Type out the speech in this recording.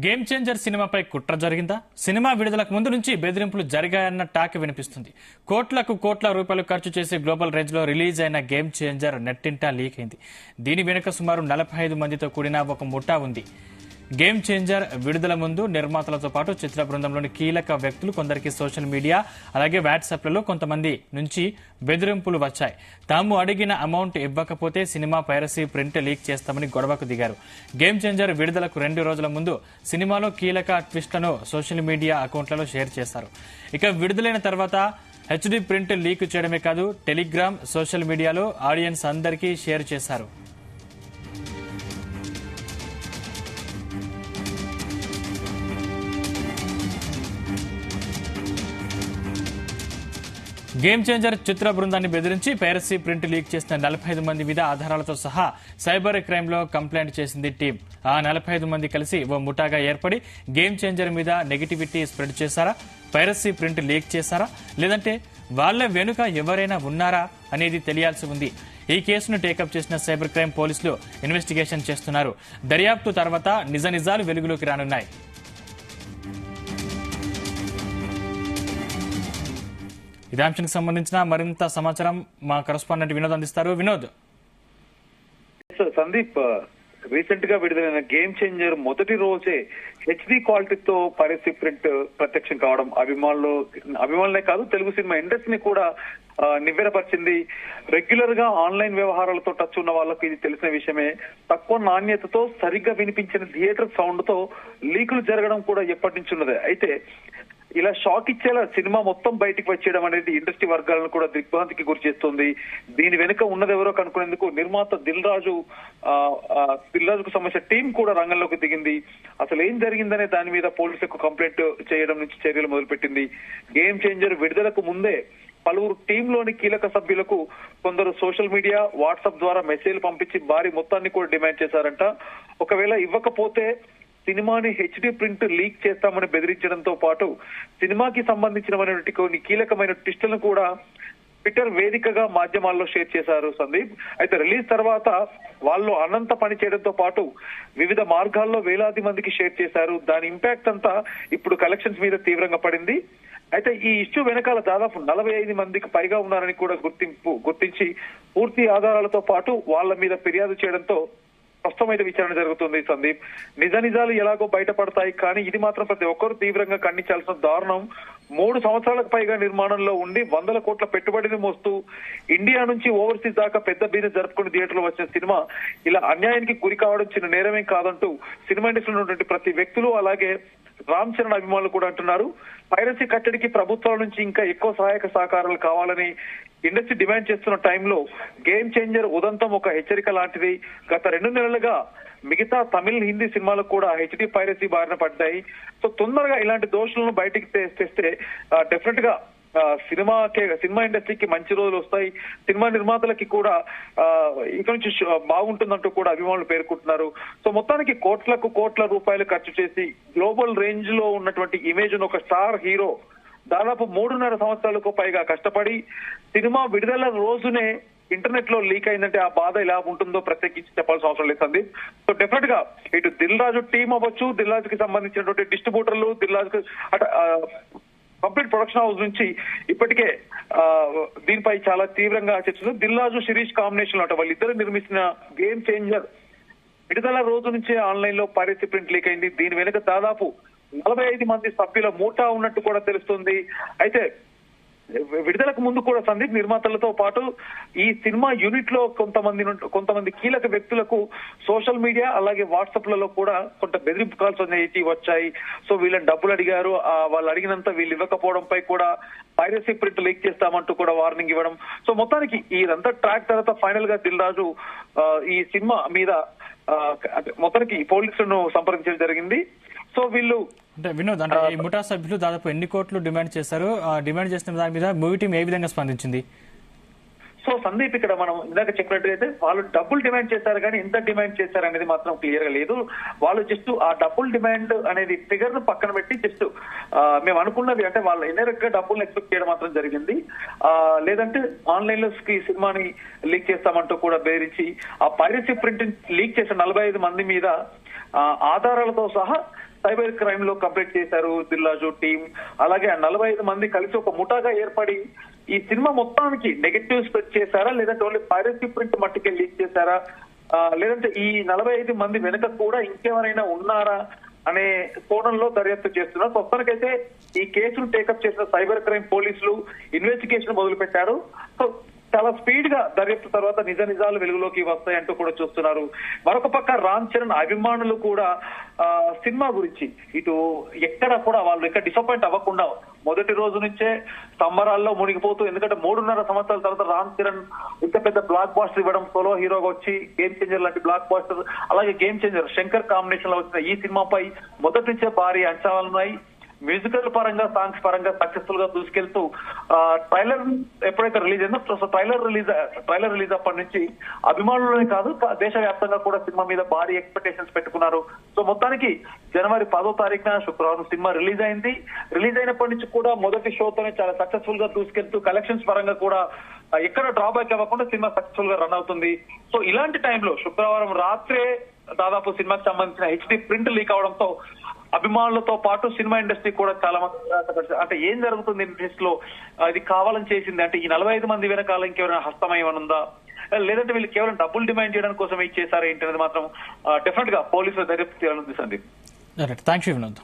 Game changer సినిమాపై కుట్ర జరిగిందా? సినిమా విడుదలకు ముందు నుంచి బెదిరింపులు జరిగాయన్న టాక్ వినిపిస్తుంది. కోట్ల రూపాయలు ఖర్చు చేసి గ్లోబల్ రేంజ్ లో రిలీజ్ అయిన గేమ్ చేంజర్ నెట్టింటా లీక్ అయింది. దీని వెనుక సుమారు 45 మందితో కూడిన ఒక ముఠా ఉంది. గేమ్ చేంజర్ విడుదల ముందు నిర్మాతలతో పాటు చిత్ర బృందంలోని కీలక వ్యక్తులు కొందరికి సోషల్ మీడియా అలాగే వాట్సాప్లలో కొంతమంది నుంచి బెదిరింపులు వచ్చాయి. తాము అడిగిన అమౌంట్ ఇవ్వకపోతే సినిమా పైరసీ ప్రింట్ లీక్ చేస్తామని గొడవకు దిగారు. గేమ్ చేంజర్ విడుదలకు 2 రోజుల ముందు సినిమాలో కీలక ట్విస్ట్లను సోషల్ మీడియా అకౌంట్లలో షేర్ చేశారు. ఇక విడుదలైన తర్వాత హెచ్డీ ప్రింట్ లీక్ చేయడమే కాదు, టెలిగ్రామ్, సోషల్ మీడియాలో ఆడియన్స్ అందరికీ షేర్ చేశారు. గేమ్ చేంజర్ చిత్ర బృందాన్ని బెదిరించి పైరసీ ప్రింట్ లీక్ చేసిన 45 మంది మీద ఆధారాలతో సహా సైబర్ క్రైమ్ లో కంప్లైంట్ చేసింది టీం. ఆ 45 మంది కలిసి ఓ ముఠాగా ఏర్పడి గేమ్ చేంజర్ మీద నెగిటివిటీ స్ప్రెడ్ చేశారా, పైరసీ ప్రింట్ లీక్ చేశారా, లేదంటే వాళ్ల వెనుక ఎవరైనా ఉన్నారా అనేది తెలియాల్సి ఉంది. ఈ కేసును టేకప్ చేసిన సైబర్ క్రైమ్ పోలీసులు ఇన్వెస్టిగేషన్ చేస్తున్నారు. దర్యాప్తు తర్వాత నిజాలు వెలుగులోకి రానున్నాయి. ఇదే అంశానికి సంబంధించిన మరింత సమాచారం మా కరెస్పాండెంట్ వినోద్ అందిస్తారు. వినోద్. సందీప్, రీసెంట్ గా విడుదలైన గేమ్ చేంజర్ మొదటి రోజే హెచ్డీ క్వాలిటీతో పైరసీ ప్రింట్ ప్రత్యక్షం కావడం అభిమానులే కాదు, తెలుగు సినిమా ఇండస్ట్రీని కూడా నివ్వెరపరిచింది. రెగ్యులర్ గా ఆన్లైన్ వ్యవహారాలతో టచ్ ఉన్న వాళ్ళకు ఇది తెలిసిన విషయమే. తక్కువ నాణ్యతతో సరిగ్గా వినిపించిన థియేటర్ సౌండ్ తో లీకులు జరగడం కూడా ఎప్పటి నుంచి ఉన్నదే. అయితే ఇలా షాక్ ఇచ్చేలా సినిమా మొత్తం బయటికి వచ్చేయడం అనేది ఇండస్ట్రీ వర్గాలను కూడా దిగ్భ్రాంతికి గురి చేస్తుంది. దీని వెనుక ఉన్నదెవరో కనుక్కునేందుకు నిర్మాత దిల్ రాజుకు సంబంధించిన టీం కూడా రంగంలోకి దిగింది. అసలు ఏం జరిగిందనే దాని మీద పోలీసులకు కంప్లైంట్ చేయడం నుంచి చర్యలు మొదలుపెట్టింది. గేమ్ చేంజర్ విడుదలకు ముందే పలువురు టీంలోని కీలక సభ్యులకు కొందరు సోషల్ మీడియా, వాట్సాప్ ద్వారా మెసేజ్లు పంపించి భారీ మొత్తాన్ని కూడా డిమాండ్ చేశారంట. ఒకవేళ ఇవ్వకపోతే సినిమాని హెచ్డీ ప్రింట్ లీక్ చేస్తామని బెదిరించడంతో పాటు సినిమాకి సంబంధించినటువంటి కొన్ని కీలకమైన ట్విస్టులను కూడా ట్విట్టర్ వేదికగా మాధ్యమాల్లో షేర్ చేశారు సందీప్. అయితే రిలీజ్ తర్వాత వాళ్ళు అనంత పని చేయడంతో పాటు వివిధ మార్గాల్లో వేలాది మందికి షేర్ చేశారు. దాని ఇంపాక్ట్ అంతా ఇప్పుడు కలెక్షన్స్ మీద తీవ్రంగా పడింది. అయితే ఈ ఇష్యూ వెనకాల దాదాపు 45 మందికి పైగా ఉన్నారని కూడా గుర్తించి పూర్తి ఆధారాలతో పాటు వాళ్ళ మీద ఫిర్యాదు చేయడంతో స్పష్టమైన విచారణ జరుగుతుంది సందీప్. నిజాలు ఎలాగో బయటపడతాయి, కానీ ఇది మాత్రం ప్రతి ఒక్కరు తీవ్రంగా ఖండించాల్సిన దారుణం. 3 సంవత్సరాలకు పైగా నిర్మాణంలో ఉండి 100 కోట్ల పెట్టుబడిని మోస్తూ ఇండియా నుంచి ఓవర్సీస్ దాకా పెద్ద బిజినెస్ జరుపుకుని థియేటర్లో వచ్చిన సినిమా ఇలా అన్యాయానికి గురి కావడం చిన్న నేరమే కాదంటూ సినిమా ఇండస్ట్రీలో ఉన్నటువంటి ప్రతి వ్యక్తులు అలాగే రామ్ చరణ్ అభిమానులు కూడా అంటున్నారు. పైరసీ కట్టడికి ప్రభుత్వాల నుంచి ఇంకా ఎక్కువ సహాయక సహకారాలు కావాలని ఇండస్ట్రీ డిమాండ్ చేస్తున్న టైంలో గేమ్ చేంజర్ ఉదంతం ఒక హెచ్చరిక లాంటిది. గత 2 నెలలుగా మిగతా తమిళ, హిందీ సినిమాలకు కూడా హెచ్డీ పైరసీ బారిన పడ్డాయి. సో తొందరగా ఇలాంటి దోషులను బయటికి తెస్తే డెఫినెట్ గా సినిమా ఇండస్ట్రీకి మంచి రోజులు వస్తాయి. సినిమా నిర్మాతలకి కూడా ఇక నుంచి బాగుంటుందంటూ కూడా అభిమానులు పేర్కొంటున్నారు. సో మొత్తానికి కోట్ల రూపాయలు ఖర్చు చేసి గ్లోబల్ రేంజ్ లో ఉన్నటువంటి ఇమేజ్ ఒక స్టార్ హీరో దాదాపు 3.5 సంవత్సరాలకు పైగా కష్టపడి సినిమా విడుదల రోజునే ఇంటర్నెట్ లో లీక్ అయిందంటే ఆ బాధ ఎలా ఉంటుందో ప్రత్యేకించి చెప్పాల్సిన అవసరం లేదు. సో డెఫినెట్ గా ఇటు దిల్ రాజు టీం అవ్వచ్చు, దిల్ రాజుకి సంబంధించినటువంటి డిస్ట్రిబ్యూటర్లు, దిల్ రాజుకి కంప్లీట్ ప్రొడక్షన్ హౌస్ నుంచి ఇప్పటికే దీనిపై చాలా తీవ్రంగా చర్చిస్తుంది. దిల్ రాజు, శిరీష్ కాంబినేషన్ అట వాళ్ళిద్దరు నిర్మించిన గేమ్ చేంజర్ విడుదల రోజు నుంచే ఆన్లైన్ లో పైరసీ ప్రింట్ లీక్ అయింది. దీని వెనుక దాదాపు 45 మంది సభ్యుల మూటా ఉన్నట్టు కూడా తెలుస్తుంది. అయితే విడుదలకు ముందు కూడా సందీప్ నిర్మాతలతో పాటు ఈ సినిమా యూనిట్ లో కొంతమంది కీలక వ్యక్తులకు సోషల్ మీడియా అలాగే వాట్సాప్ లలో కూడా కొంత బెదిరింపు కాల్స్ అనేవి వచ్చాయి. సో వీళ్ళని డబ్బులు అడిగారు, వాళ్ళు అడిగినంత వీళ్ళు ఇవ్వకపోవడంపై కూడా పైరసీ ప్రింట్ లీక్ చేస్తామంటూ కూడా వార్నింగ్ ఇవ్వడం. సో మొత్తానికి ఇదంతా ట్రాక్ తర్వాత ఫైనల్ గా దిల్ రాజు ఈ సినిమా మీద మొత్తానికి పోలీసులను సంప్రదించడం జరిగింది. సో వీళ్ళు అంటే వినోద్, అంటే ఈ ముఠా సభ్యులు దాదాపు ఎన్ని కోట్లు డిమాండ్ చేశారు? డిమాండ్ చేసిన దాని మీద మూవీ టీం ఏ విధంగా స్పందించింది? సో సందీప్, ఇక్కడ మనం ఇందాక చెప్పినట్టయితే వాళ్ళు డబ్బులు డిమాండ్ చేశారు, కానీ ఎంత డిమాండ్ చేశారు అనేది మాత్రం క్లియర్ గా లేదు. వాళ్ళు జస్ట్ ఆ డబ్బులు డిమాండ్ అనేది ఫిగర్ ను పక్కన పెట్టి జస్ట్ మేము అనుకున్నది అంటే వాళ్ళు ఇండైరెక్ట్ గా డబ్బులు ఎక్స్పెక్ట్ చేయడం మాత్రం జరిగింది. లేదంటే ఆన్లైన్ లో సినిమాని లీక్ చేస్తామంటూ కూడా బెదిరించి ఆ పైరసీ ప్రింట్ లీక్ చేసిన 45 మంది మీద ఆధారాలతో సహా సైబర్ క్రైమ్ లో కంప్లీట్ చేశారు దిల్రాజు టీం. అలాగే ఆ 45 మంది కలిసి ఒక ముఠాగా ఏర్పడి ఈ సినిమా మొత్తానికి నెగటివ్ స్ప్రెడ్ చేశారా, లేదంటే ఓన్లీ పైరసీ ప్రింట్ మట్టుకే లీక్ చేశారా, లేదంటే ఈ 45 మంది వెనుక కూడా ఇంకెవరైనా ఉన్నారా అనే కోణంలో దర్యాప్తు చేస్తున్నారు. ప్రస్తుతానికైతే ఈ కేసును టేకప్ చేసిన సైబర్ క్రైమ్ పోలీసులు ఇన్వెస్టిగేషన్ మొదలు పెట్టారు. సో చాలా స్పీడ్ గా దర్యాప్తు తర్వాత నిజ నిజాలు వెలుగులోకి వస్తాయంటూ కూడా చూస్తున్నారు. మరొక పక్క రామ్ చరణ్ అభిమానులు కూడా సినిమా గురించి ఇటు ఎక్కడ కూడా వాళ్ళు ఎక్కడ డిసప్పాయింట్ అవ్వకుండా మొదటి రోజు నుంచే సంబరాల్లో మునిగిపోతూ, ఎందుకంటే 3.5 సంవత్సరాల తర్వాత రామ్ చరణ్ ఇంత పెద్ద బ్లాక్ బాస్టర్ ఇవ్వడం, సోలో హీరోగా వచ్చి గేమ్ చేంజర్ లాంటి బ్లాక్ బాస్టర్, అలాగే గేమ్ చేంజర్ శంకర్ కాంబినేషన్ లో వచ్చిన ఈ సినిమాపై మొదటి నుంచే భారీ అంచనాలున్నాయి. మ్యూజికల్ పరంగా, సాంగ్స్ పరంగా సక్సెస్ఫుల్ గా దూసుకెళ్తూ ట్రైలర్ ఎప్పుడైతే రిలీజ్ అయిందో ట్రైలర్ రిలీజ్ అప్పటి నుంచి అభిమానులనే కాదు దేశవ్యాప్తంగా కూడా సినిమా మీద భారీ ఎక్స్పెక్టేషన్స్ పెట్టుకున్నారు. సో మొత్తానికి జనవరి 10వ తారీఖున శుక్రవారం సినిమా రిలీజ్ అయింది. రిలీజ్ అయినప్పటి నుంచి కూడా మొదటి షోతోనే చాలా సక్సెస్ఫుల్ గా దూసుకెళ్తూ కలెక్షన్స్ పరంగా కూడా ఎక్కడ డ్రాబ్యాక్ అవ్వకుండా సినిమా సక్సెస్ఫుల్ గా రన్ అవుతుంది. సో ఇలాంటి టైంలో శుక్రవారం రాత్రే దాదాపు సినిమాకి సంబంధించిన హెచ్డి ప్రింట్ లీక్ అవడంతో అభిమానులతో పాటు సినిమా ఇండస్ట్రీ కూడా చాలా మంది అంటే ఏం జరుగుతుంది ఇండస్ట్రీ లో, ఇది కావాలని చేసింది అంటే ఈ 45 మంది వెనకాల ఇంకెవరైనా హస్తమయం ఉందా, లేదంటే వీళ్ళు కేవలం డబ్బులు డిమాండ్ చేయడం కోసం ఇది చేశారు ఏంటి అనేది మాత్రం డెఫినెట్ గా పోలీసులు దర్యాప్తు చేయాలని ఉంది. Sandeep, thank you Vinod.